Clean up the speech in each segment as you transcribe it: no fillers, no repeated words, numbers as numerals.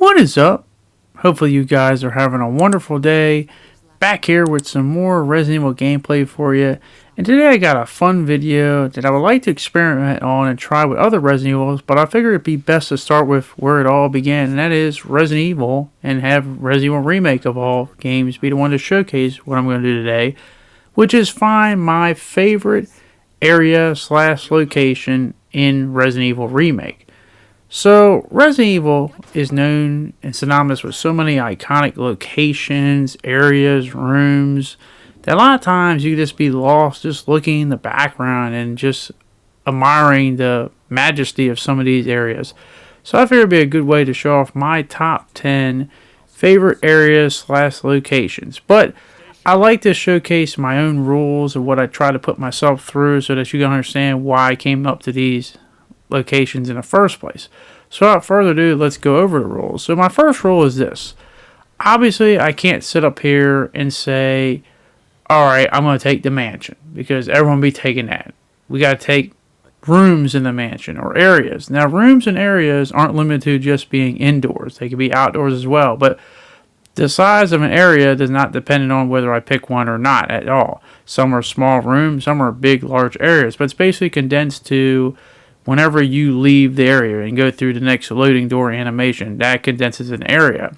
What is up? Hopefully you guys are having a wonderful day. Back here with some more Resident Evil gameplay for you. And today I got a fun video that I would like to experiment on and try with other Resident Evils, but I figured it'd be best to start with where it all began, and that is Resident Evil, and have Resident Evil Remake of all games be the one to showcase what I'm going to do today, which is find my favorite area / location in Resident Evil Remake. So, Resident Evil is known and synonymous with so many iconic locations, areas, rooms, that a lot of times you can just be lost just looking in the background and just admiring the majesty of some of these areas. So I figured it'd be a good way to show off my top 10 favorite areas / locations. But I like to showcase my own rules of what I try to put myself through so that you can understand why I came up to these locations in the first place. So without further ado, let's go over the rules. So my first rule is this. Obviously, I can't sit up here and say, alright, I'm going to take the mansion, because everyone will be taking that. We got to take rooms in the mansion, or areas. Now, rooms and areas aren't limited to just being indoors. They can be outdoors as well, but the size of an area does not depend on whether I pick one or not at all. Some are small rooms, some are big, large areas, but it's basically condensed to whenever you leave the area and go through the next loading door animation, that condenses an area.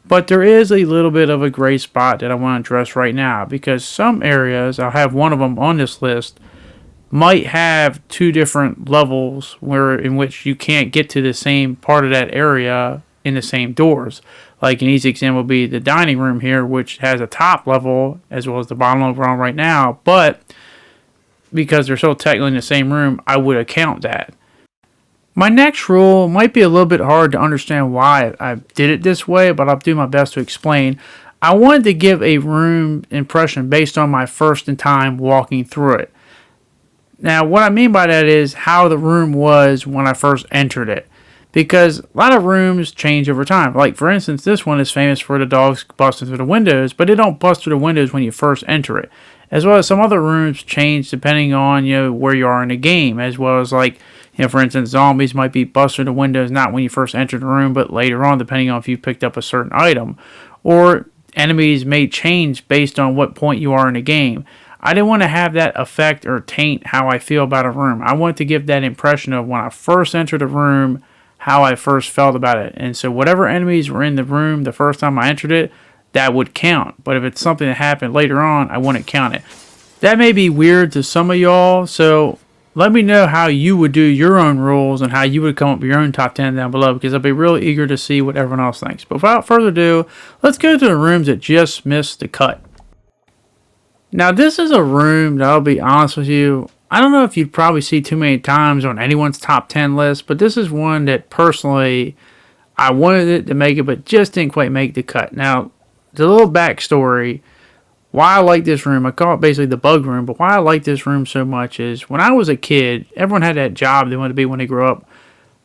But there is a little bit of a gray spot that I want to address right now, because some areas, I'll have one of them on this list, might have two different levels in which you can't get to the same part of that area in the same doors. Like an easy example would be the dining room here, which has a top level as well as the bottom level we're on right now, but because they're so technically in the same room, I would account that. My next rule might be a little bit hard to understand why I did it this way, but I'll do my best to explain. I wanted to give a room impression based on my first time walking through it. Now, what I mean by that is how the room was when I first entered it. Because a lot of rooms change over time. Like, for instance, this one is famous for the dogs busting through the windows, but they don't bust through the windows when you first enter it. As well as some other rooms change depending on, where you are in the game. As well as, like, for instance, zombies might be busting through the windows not when you first enter the room, but later on, depending on if you picked up a certain item. Or enemies may change based on what point you are in the game. I didn't want to have that affect or taint how I feel about a room. I wanted to give that impression of when I first entered the room, how I first felt about it. And so whatever enemies were in the room the first time I entered it, that would count. But if it's something that happened later on, I wouldn't count it. That may be weird to some of y'all, so let me know how you would do your own rules and how you would come up with your own top 10 down below, because I'll be really eager to see what everyone else thinks. But without further ado, let's go to the rooms that just missed the cut. Now, this is a room that I'll be honest with you, I don't know if you'd probably see too many times on anyone's top 10 list, but this is one that personally I wanted it to make it, but just didn't quite make the cut. Now, the little backstory, why I like this room, I call it basically the bug room, but why I like this room so much is when I was a kid, everyone had that job they wanted to be when they grew up.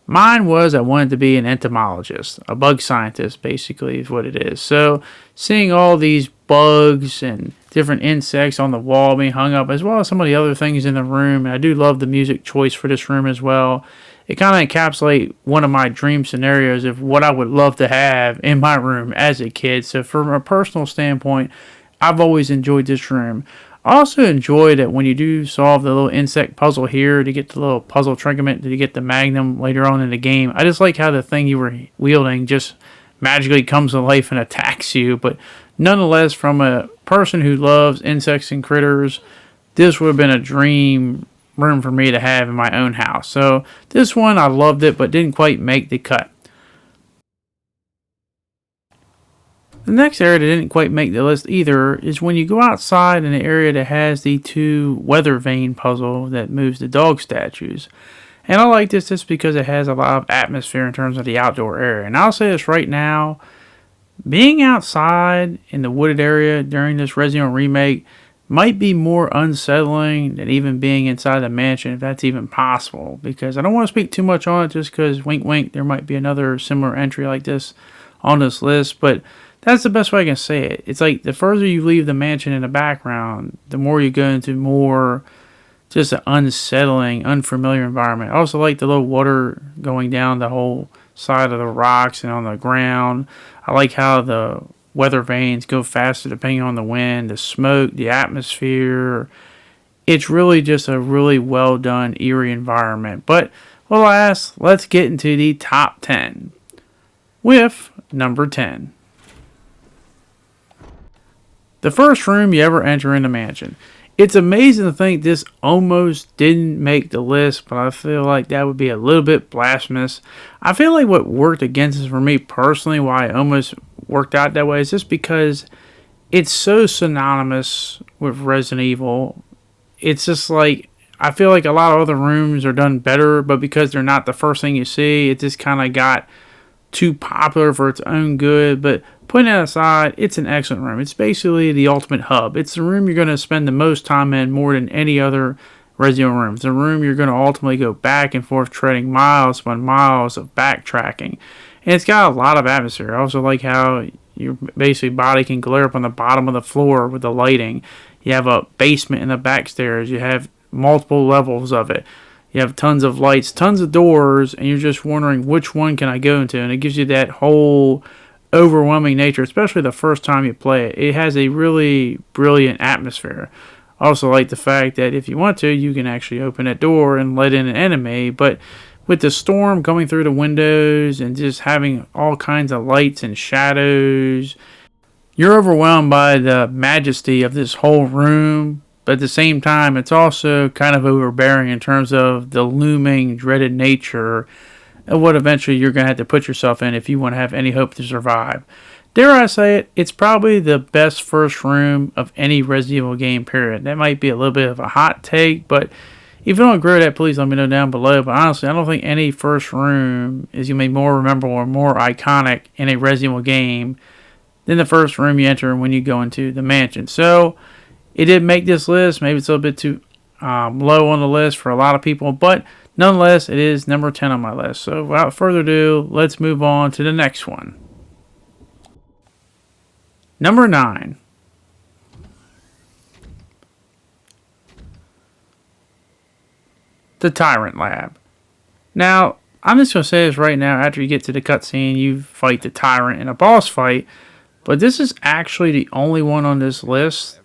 Mine was I wanted to be an entomologist, a bug scientist, basically, is what it is. So, seeing all these bugs and different insects on the wall being hung up, as well as some of the other things in the room, and I do love the music choice for this room as well. It kind of encapsulates one of my dream scenarios of what I would love to have in my room as a kid. So, from a personal standpoint, I've always enjoyed this room. I also enjoy that when you do solve the little insect puzzle here to get the little puzzle trinket to get the magnum later on in the game. I just like how the thing you were wielding just magically comes to life and attacks you. But nonetheless, from a person who loves insects and critters, this would have been a dream room for me to have in my own house. So this one, I loved it, but didn't quite make the cut. The next area that didn't quite make the list either is when you go outside in the area that has the two weather vane puzzle that moves the dog statues. And I like this just because it has a lot of atmosphere in terms of the outdoor area. And I'll say this right now, being outside in the wooded area during this Resident Evil Remake might be more unsettling than even being inside the mansion, if that's even possible. Because I don't want to speak too much on it just because, wink wink, there might be another similar entry like this on this list. But that's the best way I can say it. It's like the further you leave the mansion in the background, the more you go into more just an unsettling, unfamiliar environment. I also like the little water going down the whole side of the rocks and on the ground. I like how the weather vanes go faster depending on the wind, the smoke, the atmosphere. It's really just a really well done, eerie environment. But alas, let's get into the top 10 with number 10. The first room you ever enter in the mansion. It's amazing to think this almost didn't make the list, but I feel like that would be a little bit blasphemous. I feel like what worked against this for me personally, why it almost worked out that way, is just because it's so synonymous with Resident Evil. It's just like, I feel like a lot of other rooms are done better, but because they're not the first thing you see, it just kind of got too popular for its own good. But putting that aside, it's an excellent room. It's basically the ultimate hub. It's the room you're going to spend the most time in more than any other Resident Evil room. It's a room you're going to ultimately go back and forth treading miles upon miles of backtracking. And it's got a lot of atmosphere. I also like how your basically body can glare up on the bottom of the floor with the lighting. You have a basement in the back stairs. You have multiple levels of it. You have tons of lights, tons of doors, and you're just wondering which one can I go into. And it gives you that whole overwhelming nature, especially the first time you play it. It has a really brilliant atmosphere. I also like the fact that if you want to, you can actually open that door and let in an enemy. But with the storm coming through the windows and just having all kinds of lights and shadows, you're overwhelmed by the majesty of this whole room. But at the same time, it's also kind of overbearing in terms of the looming, dreaded nature of what eventually you're going to have to put yourself in if you want to have any hope to survive. Dare I say it, it's probably the best first room of any Resident Evil game, period. That might be a little bit of a hot take, but if you don't agree with that, please let me know down below. But honestly, I don't think any first room is going to be more memorable or more iconic in a Resident Evil game than the first room you enter when you go into the mansion. So it did make this list. Maybe it's a little bit too low on the list for a lot of people, but nonetheless, it is number 10 on my list. So without further ado, let's move on to the next one. Number 9. The Tyrant Lab. Now, I'm just going to say this right now. After you get to the cutscene, you fight the Tyrant in a boss fight. But this is actually the only one on this list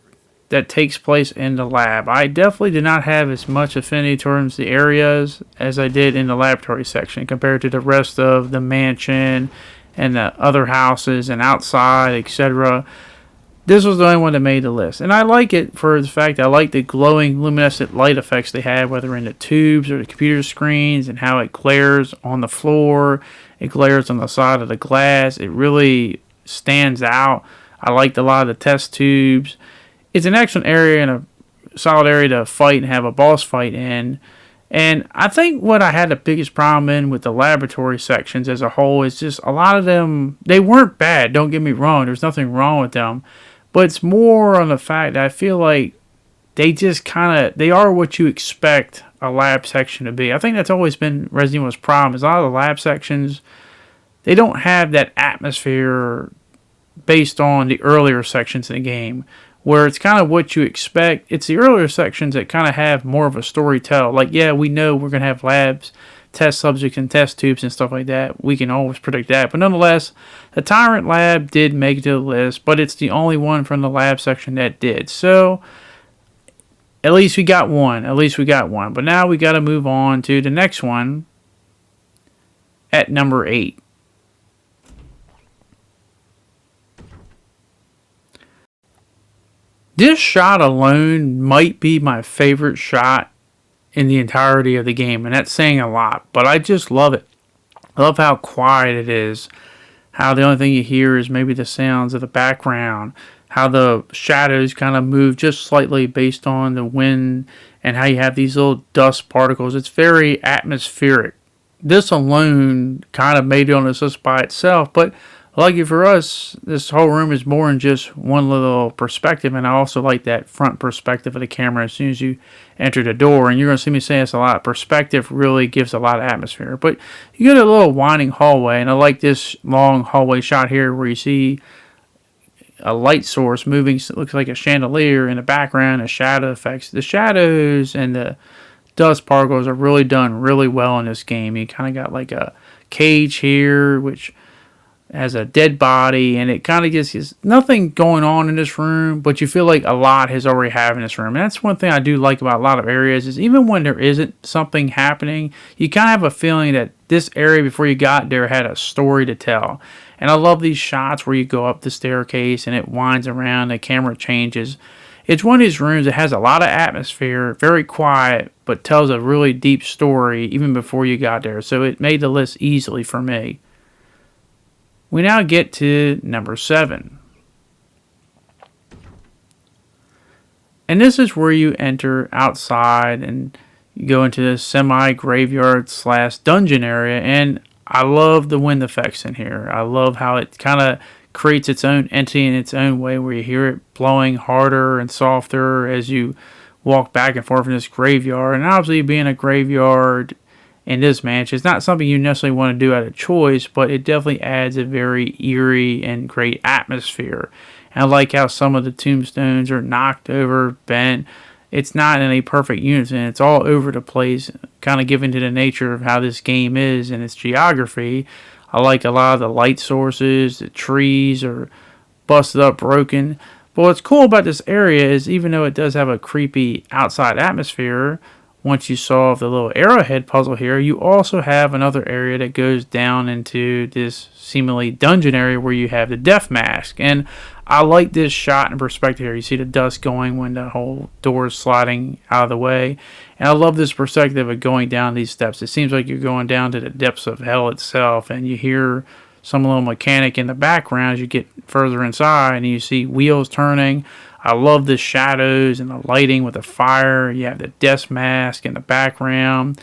that takes place in the lab. I definitely did not have as much affinity towards the areas as I did in the laboratory section compared to the rest of the mansion and the other houses and outside, etc. This was the only one that made the list. And I like it for the fact I like the glowing luminescent light effects they have, whether in the tubes or the computer screens, and how it glares on the floor, it glares on the side of the glass. It really stands out. I liked a lot of the test tubes. It's an excellent area and a solid area to fight and have a boss fight in. And I think what I had the biggest problem in with the laboratory sections as a whole is just a lot of them, they weren't bad, don't get me wrong, there's nothing wrong with them. But it's more on the fact that I feel like they just they are what you expect a lab section to be. I think that's always been Resident Evil's problem, is a lot of the lab sections, they don't have that atmosphere based on the earlier sections in the game, where it's kind of what you expect. It's the earlier sections that kind of have more of a story tell. Like, yeah, we know we're going to have labs, test subjects, and test tubes and stuff like that. We can always predict that. But nonetheless, the Tyrant Lab did make it to the list, but it's the only one from the lab section that did. So, at least we got one. At least we got one. But now we got to move on to the next one at number 8. This shot alone might be my favorite shot in the entirety of the game, and that's saying a lot, but I just love it. I love how quiet it is, how the only thing you hear is maybe the sounds of the background, how the shadows kind of move just slightly based on the wind, and how you have these little dust particles. It's very atmospheric. This alone kind of made it on this list by itself, but lucky for us, this whole room is more than just one little perspective, and I also like that front perspective of the camera as soon as you enter the door, and you're going to see me say this a lot. Perspective really gives a lot of atmosphere, but you get a little winding hallway, and I like this long hallway shot here where you see a light source moving, so it looks like a chandelier in the background, and shadow effects. The shadows and the dust particles are really done really well in this game. You kind of got like a cage here, which has a dead body, and it kind of just is nothing going on in this room, but you feel like a lot has already happened in this room. And that's one thing I do like about a lot of areas, is even when there isn't something happening, you kind of have a feeling that this area before you got there had a story to tell. And I love these shots where you go up the staircase and it winds around, the camera changes. It's one of these rooms that has a lot of atmosphere, very quiet, but tells a really deep story even before you got there. So it made the list easily for me. We now get to number 7. And this is where you enter outside and you go into the semi-graveyard / dungeon area. And I love the wind effects in here. I love how it kind of creates its own entity in its own way, where you hear it blowing harder and softer as you walk back and forth in this graveyard. And obviously being a graveyard in this mansion, it's not something you necessarily want to do out of choice, but it definitely adds a very eerie and great atmosphere. And I like how some of the tombstones are knocked over, bent. It's not in a perfect unison. It's all over the place, kind of given to the nature of how this game is and its geography. I like a lot of the light sources. The trees are busted up, broken. But what's cool about this area is, even though it does have a creepy outside atmosphere, once you solve the little arrowhead puzzle here, you also have another area that goes down into this seemingly dungeon area where you have the death mask. And I like this shot in perspective here. You see the dust going when the whole door is sliding out of the way. And I love this perspective of going down these steps. It seems like you're going down to the depths of hell itself. And you hear some little mechanic in the background as you get further inside, and you see wheels turning. I love the shadows and the lighting with the fire. You have the death mask in the background,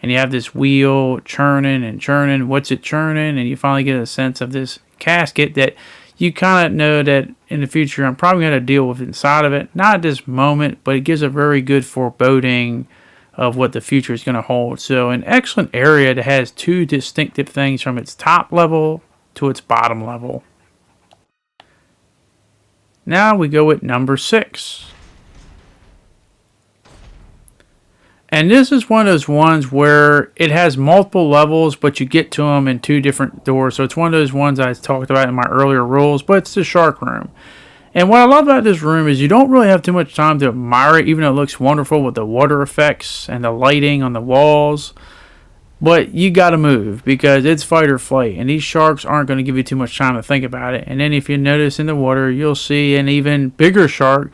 and you have this wheel churning and churning. What's it churning? And you finally get a sense of this casket that you kind of know that in the future I'm probably going to deal with inside of it. Not at this moment, but it gives a very good foreboding of what the future is going to hold. So an excellent area that has two distinctive things from its top level to its bottom level. Now we go with number 6. And this is one of those ones where it has multiple levels, but you get to them in 2 different doors. So it's one of those ones I talked about in my earlier rules, but it's the shark room. And what I love about this room is you don't really have too much time to admire it, even though it looks wonderful with the water effects and the lighting on the walls. But you got to move because it's fight or flight, and these sharks aren't going to give you too much time to think about it. And then if you notice in the water, you'll see an even bigger shark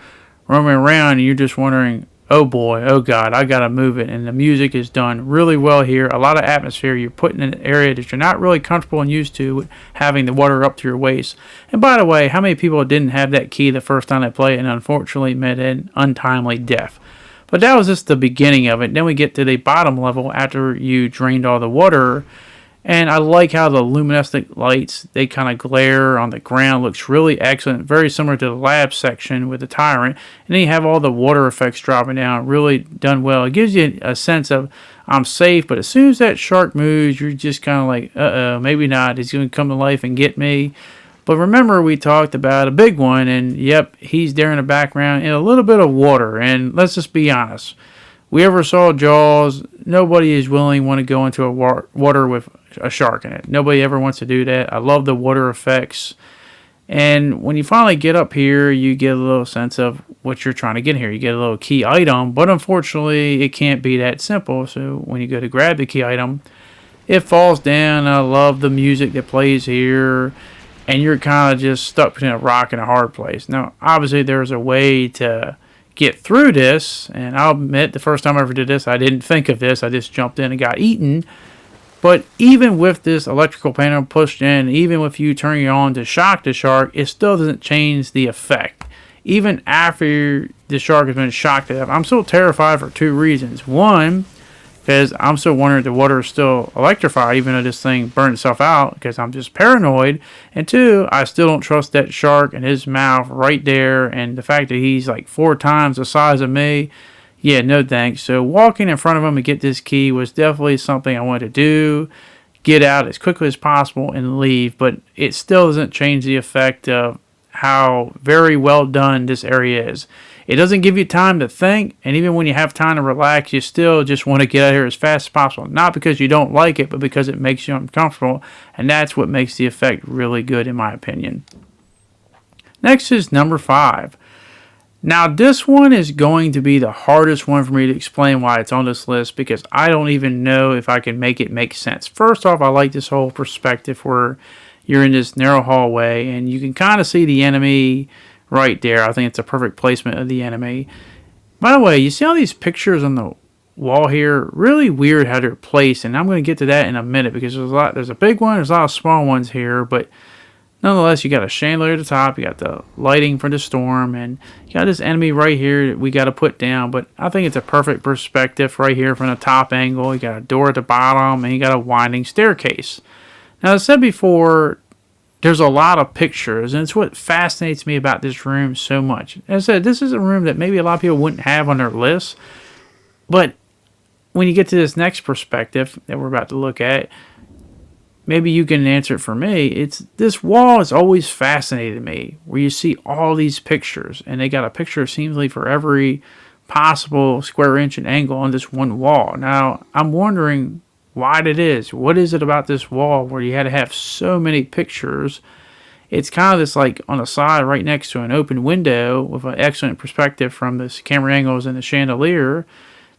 roaming around, and you're just wondering, oh boy, oh god, I got to move it. And the music is done really well here. A lot of atmosphere. You're put in an area that you're not really comfortable and used to, with having the water up to your waist. And by the way, how many people didn't have that key the first time they played and unfortunately met an untimely death? But that was just the beginning of it. Then we get to the bottom level after you drained all the water. And I like how the luminescent lights, they kind of glare on the ground. Looks really excellent. Very similar to the lab section with the Tyrant. And then you have all the water effects dropping down. Really done well. It gives you a sense of, I'm safe. But as soon as that shark moves, you're just kind of like, uh-oh, maybe not. He's going to come to life and get me. But remember, we talked about a big one, and yep, he's there in the background in a little bit of water. And let's just be honest. We ever saw Jaws, nobody is willing to want to go into a water with a shark in it. Nobody ever wants to do that. I love the water effects. And when you finally get up here, you get a little sense of what you're trying to get here. You get a little key item, but unfortunately, it can't be that simple. So when you go to grab the key item, it falls down. I love the music that plays here. And you're kind of just stuck between a rock and a hard place. Now, obviously, there's a way to get through this. And I'll admit, the first time I ever did this, I didn't think of this. I just jumped in and got eaten. But even with this electrical panel pushed in, even with you turning it on to shock the shark, it still doesn't change the effect. Even after the shark has been shocked to death, I'm still terrified for 2 reasons. One, because I'm still wondering if the water is still electrified, even though this thing burned itself out, because I'm just paranoid. And 2, I still don't trust that shark and his mouth right there, and the fact that he's like 4 times the size of me. Yeah, no thanks. So walking in front of him and get this key was definitely something I wanted to do. Get out as quickly as possible and leave, but it still doesn't change the effect of how very well done this area is. It doesn't give you time to think, and even when you have time to relax, you still just want to get out of here as fast as possible. Not because you don't like it, but because it makes you uncomfortable, and that's what makes the effect really good in my opinion. Next is number 5. Now this one is going to be the hardest one for me to explain why it's on this list, because I don't even know if I can make it make sense. First off, I like this whole perspective where you're in this narrow hallway and you can kind of see the enemy right there. I think it's a perfect placement of the enemy. By the way, you see all these pictures on the wall here? Really weird how they're placed, and I'm going to get to that in a minute because there's a big one, there's a lot of small ones here, but nonetheless, you got a chandelier at the top, you got the lighting for the storm, and you got this enemy right here that we got to put down. But I think it's a perfect perspective right here from the top angle. You got a door at the bottom, and you got a winding staircase. Now, as I said before, there's a lot of pictures, and it's what fascinates me about this room so much. As I said, this is a room that maybe a lot of people wouldn't have on their list, but when you get to this next perspective that we're about to look at, maybe you can answer it for me. It's this wall has always fascinated me, where you see all these pictures, and they got a picture seemingly for every possible square inch and angle on this one wall. Now, I'm wondering why it is. What is it about this wall where you had to have so many pictures? It's kind of this like on the side right next to an open window with an excellent perspective from the camera angles and the chandelier.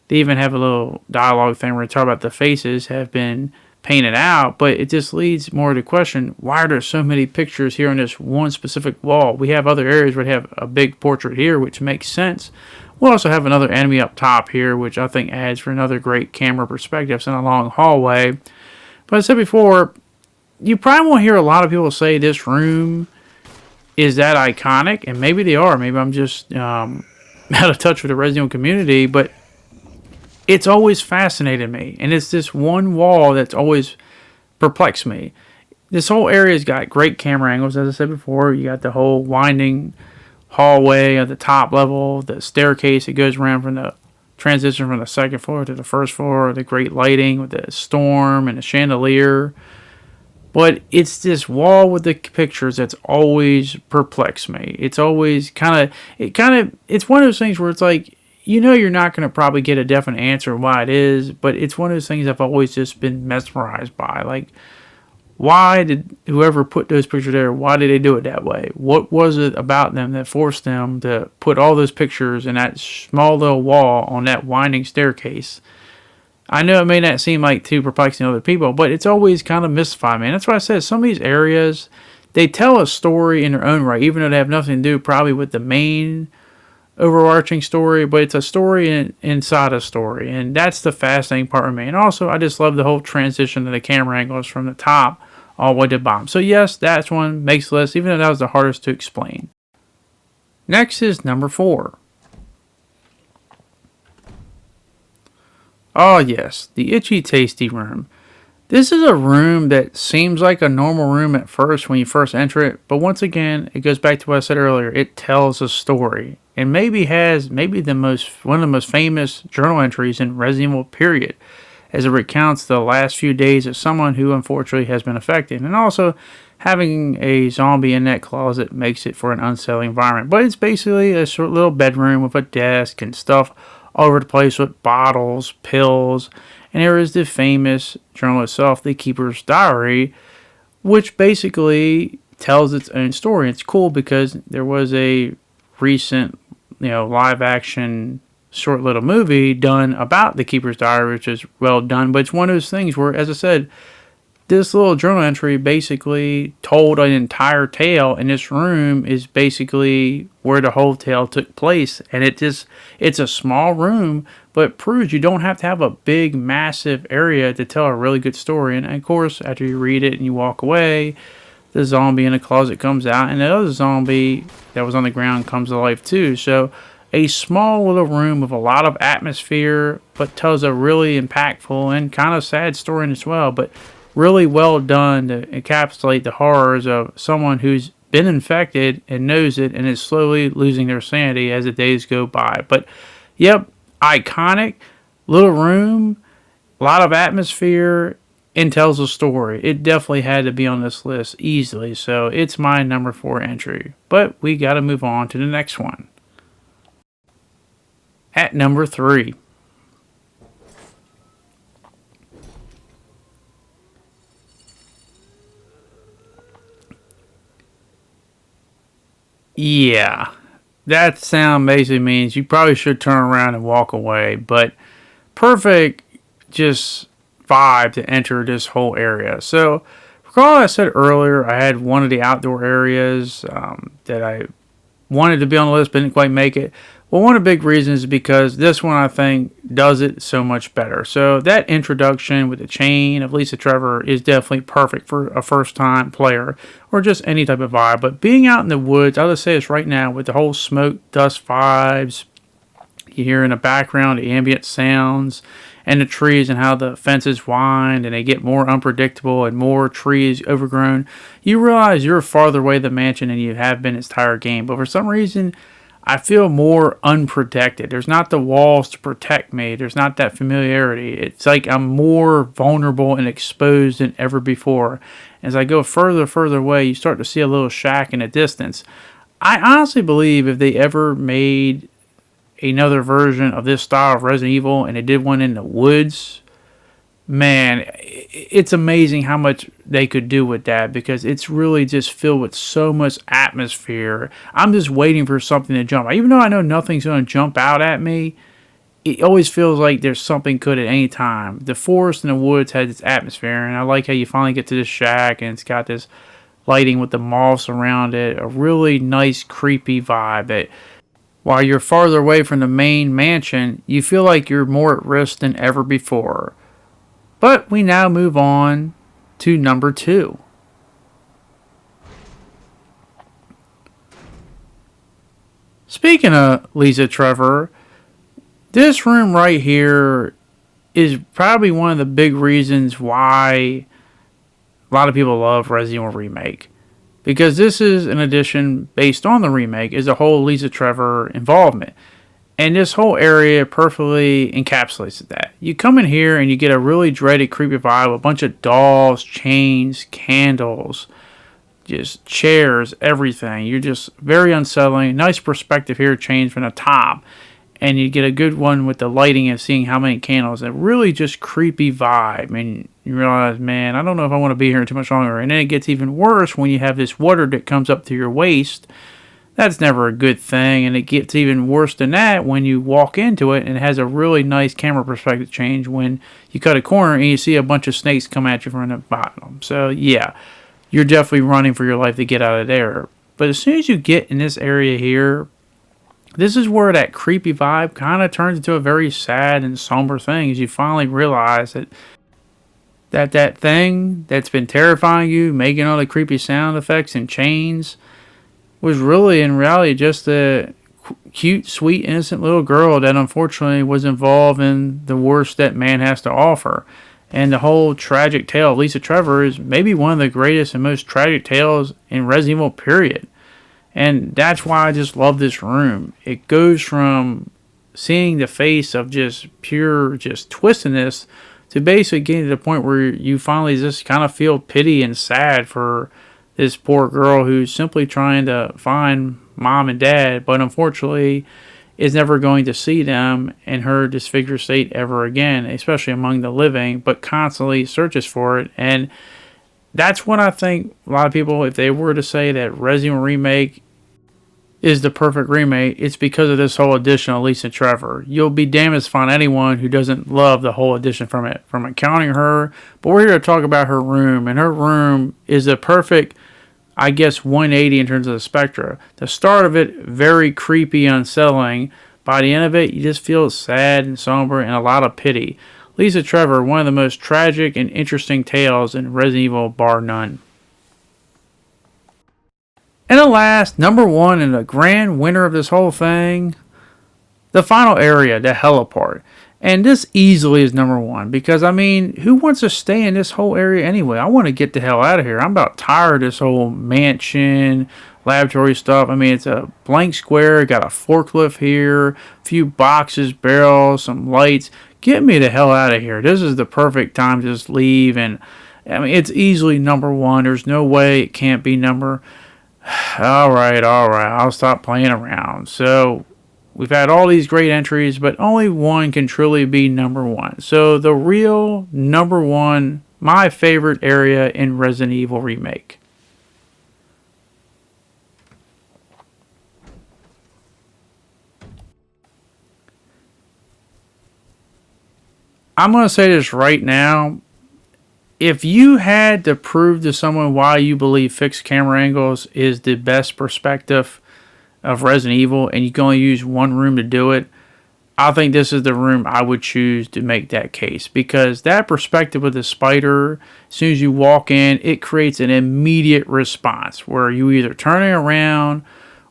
They even have a little dialogue thing where they talk about the faces have been painted out, but it just leads more to the question, why are there so many pictures here on this one specific wall? We have other areas where we have a big portrait here, which makes sense. We'll also have another enemy up top here, which I think adds for another great camera perspectives in a long hallway. But as I said before, you probably won't hear a lot of people say this room is that iconic, and maybe they are. Maybe I'm just out of touch with the Resident Evil community, but it's always fascinated me, and it's this one wall that's always perplexed me. This whole area's got great camera angles, as I said before. You got the whole winding hallway at the top level, the staircase that goes around from the transition from the second floor to the first floor, the great lighting with the storm and the chandelier. But it's this wall with the pictures that's always perplexed me. It's always it's one of those things where it's like, you know, you're not going to probably get a definite answer why it is, but it's one of those things I've always just been mesmerized by. Like, why did whoever put those pictures there, why did they do it that way? What was it about them that forced them to put all those pictures in that small little wall on that winding staircase? I know it may not seem like too perplexing to other people, but it's always kind of mystified me. And that's why I said some of these areas, they tell a story in their own right, even though they have nothing to do probably with the main overarching story, but it's a story inside a story, and that's the fascinating part of me. And also, I just love the whole transition of the camera angles from the top all the way to the bottom. So yes, that's one makes the list, even though that was the hardest to explain. Next is number 4. Oh yes, the Itchy Tasty Room. This is a room that seems like a normal room at first when you first enter it, but once again, it goes back to what I said earlier. It tells a story, and maybe has one of the most famous journal entries in Resident Evil period, as it recounts the last few days of someone who unfortunately has been affected, and also having a zombie in that closet makes it for an unsettling environment. But it's basically a short little bedroom with a desk and stuff all over the place with bottles, pills. And there is the famous journal itself, The Keeper's Diary, which basically tells its own story. It's cool because there was a recent, live action short little movie done about The Keeper's Diary, which is well done. But it's one of those things where, as I said, this little journal entry basically told an entire tale, and this room is basically where the whole tale took place. And it's a small room, but it proves you don't have to have a big, massive area to tell a really good story. And of course, after you read it and you walk away, the zombie in the closet comes out, and the other zombie that was on the ground comes to life too. So a small little room with a lot of atmosphere, but tells a really impactful and kind of sad story as well, but really well done to encapsulate the horrors of someone who's been infected and knows it and is slowly losing their sanity as the days go by. But yep, iconic little room, a lot of atmosphere, and tells a story. It definitely had to be on this list easily, so it's my number 4 entry. But we gotta move on to the next one. At number 3. Yeah, that sound basically means you probably should turn around and walk away, but perfect just vibe to enter this whole area. So, recall I said earlier I had one of the outdoor areas that I wanted to be on the list but didn't quite make it. Well, one of the big reasons is because this one I think does it so much better. So that introduction with the chain of Lisa Trevor is definitely perfect for a first time player or just any type of vibe. But being out in the woods, I'll just say this right now with the whole smoke dust vibes, you hear in the background the ambient sounds and the trees and how the fences wind and they get more unpredictable and more trees overgrown. You realize you're farther away than the mansion than you have been this entire game. But for some reason, I feel more unprotected. There's not the walls to protect me. There's not that familiarity. It's like I'm more vulnerable and exposed than ever before. As I go further away, you start to see a little shack in the distance. I honestly believe if they ever made another version of this style of Resident Evil and they did one in the woods, man, it's amazing how much they could do with that because it's really just filled with so much atmosphere. I'm just waiting for something to jump. Even though I know nothing's going to jump out at me, it always feels like there's something could at any time. The forest and the woods had this atmosphere, and I like how you finally get to this shack and it's got this lighting with the moss around it. A really nice, creepy vibe that while you're farther away from the main mansion, you feel like you're more at risk than ever before. But we now move on to number 2. Speaking of Lisa Trevor, this room right here is probably one of the big reasons why a lot of people love Resident Evil Remake. Because this is an edition based on the remake, is a whole Lisa Trevor involvement. And this whole area perfectly encapsulates that. You come in here and you get a really dreaded, creepy vibe. A bunch of dolls, chains, candles, just chairs, everything. You're just very unsettling. Nice perspective here, change from the top. And you get a good one with the lighting and seeing how many candles. A really just creepy vibe. And you realize, man, I don't know if I want to be here too much longer. And then it gets even worse when you have this water that comes up to your waist. That's never a good thing, and it gets even worse than that when you walk into it, and it has a really nice camera perspective change when you cut a corner and you see a bunch of snakes come at you from the bottom. So, yeah, you're definitely running for your life to get out of there. But as soon as you get in this area here, this is where that creepy vibe kind of turns into a very sad and somber thing as you finally realize that thing that's been terrifying you, making all the creepy sound effects and chains, was really in reality just a cute, sweet, innocent little girl that unfortunately was involved in the worst that man has to offer. And the whole tragic tale of Lisa Trevor is maybe one of the greatest and most tragic tales in Resident Evil, period. And that's why I just love this room. It goes from seeing the face of just pure just twistiness to basically getting to the point where you finally just kind of feel pity and sad for this poor girl who's simply trying to find mom and dad, but unfortunately is never going to see them in her disfigured state ever again, especially among the living, but constantly searches for it. And that's what I think a lot of people, if they were to say that Resident Evil Remake is the perfect remake, it's because of this whole edition of Lisa Trevor. You'll be damned to find anyone who doesn't love the whole edition from accounting her. But we're here to talk about her room, and her room is a perfect, I guess, 180 in terms of the spectra. The start of it, very creepy, unsettling. By the end of it, you just feel sad and somber and a lot of pity. Lisa Trevor, one of the most tragic and interesting tales in Resident Evil, bar none. And at last, number 1 and the grand winner of this whole thing, the final area, the heliport. And this easily is number 1 because, I mean, who wants to stay in this whole area anyway? I want to get the hell out of here. I'm about tired of this whole mansion, laboratory stuff. I mean, it's a blank square, got a forklift here, a few boxes, barrels, some lights. get me the hell out of here. This is the perfect time to just leave. And I mean, it's easily number one. There's no way it can't be number. All right, I'll stop playing around. So we've had all these great entries, but only one can truly be number one. So the real number one, my favorite area in Resident Evil Remake. I'm going to say this right now. If you had to prove to someone why you believe fixed camera angles is the best perspective of Resident Evil, and you can only use one room to do it, I think this is the room I would choose to make that case. Because that perspective with the spider, as soon as you walk in, it creates an immediate response where you either turning around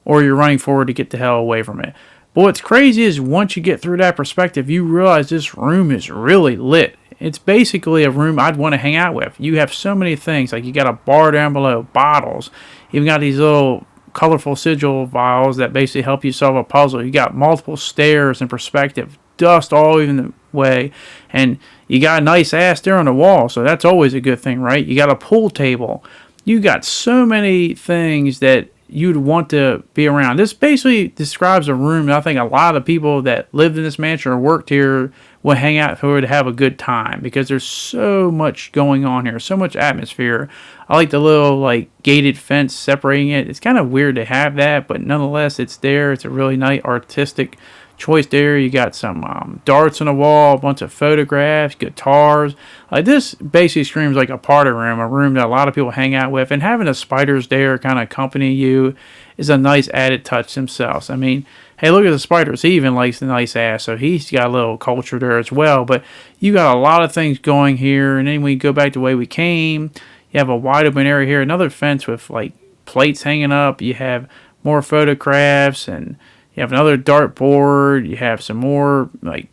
or you're running forward to get the hell away from it. But what's crazy is once you get through that perspective, you realize this room is really lit. It's basically a room I'd want to hang out with. You have so many things. Like you got a bar down below, bottles. You've got these little colorful sigil vials that basically help you solve a puzzle. You got multiple stairs and perspective, dust all even the way, and you got a nice ass there on the wall, so that's always a good thing, right? You got a pool table. You got so many things that you'd want to be around. This basically describes a room that I think a lot of people that lived in this mansion or worked here would hang out for to have a good time, because there's so much going on here, so much atmosphere. I like the little like gated fence separating it. It's kind of weird to have that, but nonetheless it's there. It's a really nice artistic choice there. You got some darts on the wall, a bunch of photographs, guitars. Like this basically screams like a party room, a room that a lot of people hang out with, and having the spiders there kind of accompany you is a nice added touch themselves. I mean, hey, look at the spiders. He even likes the nice ass, so he's got a little culture there as well. But you got a lot of things going here, and then we go back the way we came. You have a wide open area here, another fence with like plates hanging up. You have more photographs, and you have another dartboard. You have some more like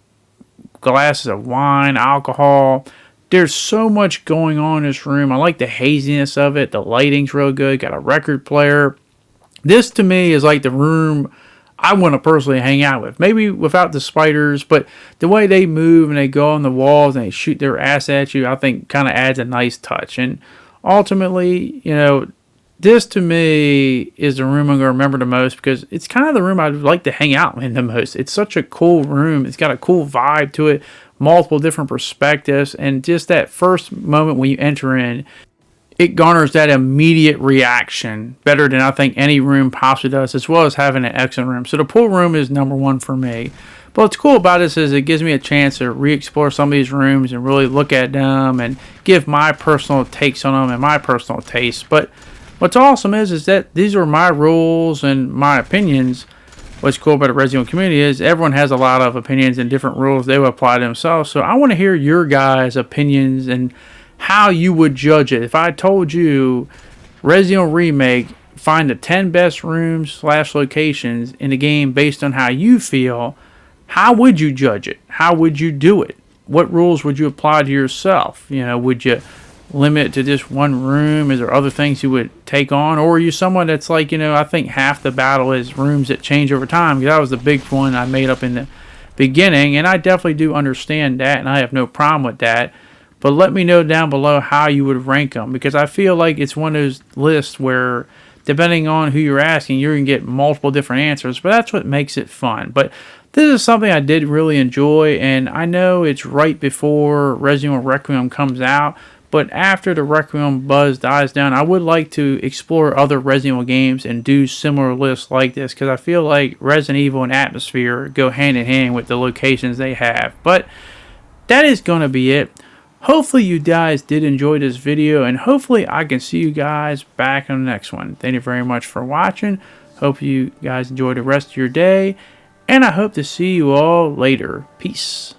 glasses of wine, alcohol. There's so much going on in this room. I like the haziness of it. The lighting's real good. Got a record player. This to me is like the room I want to personally hang out with. Maybe without the spiders, but the way they move and they go on the walls and they shoot their ass at you, I think kind of adds a nice touch. And ultimately, you know, this to me is the room I'm going to remember the most, because it's kind of the room I'd like to hang out in the most. It's such a cool room. It's got a cool vibe to it, multiple different perspectives, and just that first moment when you enter in, it garners that immediate reaction better than I think any room possibly does, as well as having an excellent room. So the pool room is number one for me. But what's cool about this is it gives me a chance to re-explore some of these rooms and really look at them and give my personal takes on them and my personal tastes. But what's awesome is that these are my rules and my opinions. What's cool about the Resident Evil community is everyone has a lot of opinions and different rules they will apply to themselves. So I want to hear your guys' opinions and how you would judge it. If I told you Resident Evil Remake, find the 10 best rooms / locations in the game based on how you feel, how would you judge it? How would you do it? What rules would you apply to yourself? You know, would you limit it to just one room? Is there other things you would take on? Or are you someone that's like, you know, I think half the battle is rooms that change over time? Because that was the big one I made up in the beginning, and I definitely do understand that, and I have no problem with that. But let me know down below how you would rank them, because I feel like it's one of those lists where, depending on who you're asking, you're going to get multiple different answers, but that's what makes it fun. But this is something I did really enjoy, and I know it's right before Resident Evil Requiem comes out, but after the Requiem buzz dies down, I would like to explore other Resident Evil games and do similar lists like this, because I feel like Resident Evil and atmosphere go hand in hand with the locations they have. But that is going to be it. Hopefully you guys did enjoy this video, and hopefully I can see you guys back on the next one. Thank you very much for watching. Hope you guys enjoy the rest of your day, and I hope to see you all later. Peace.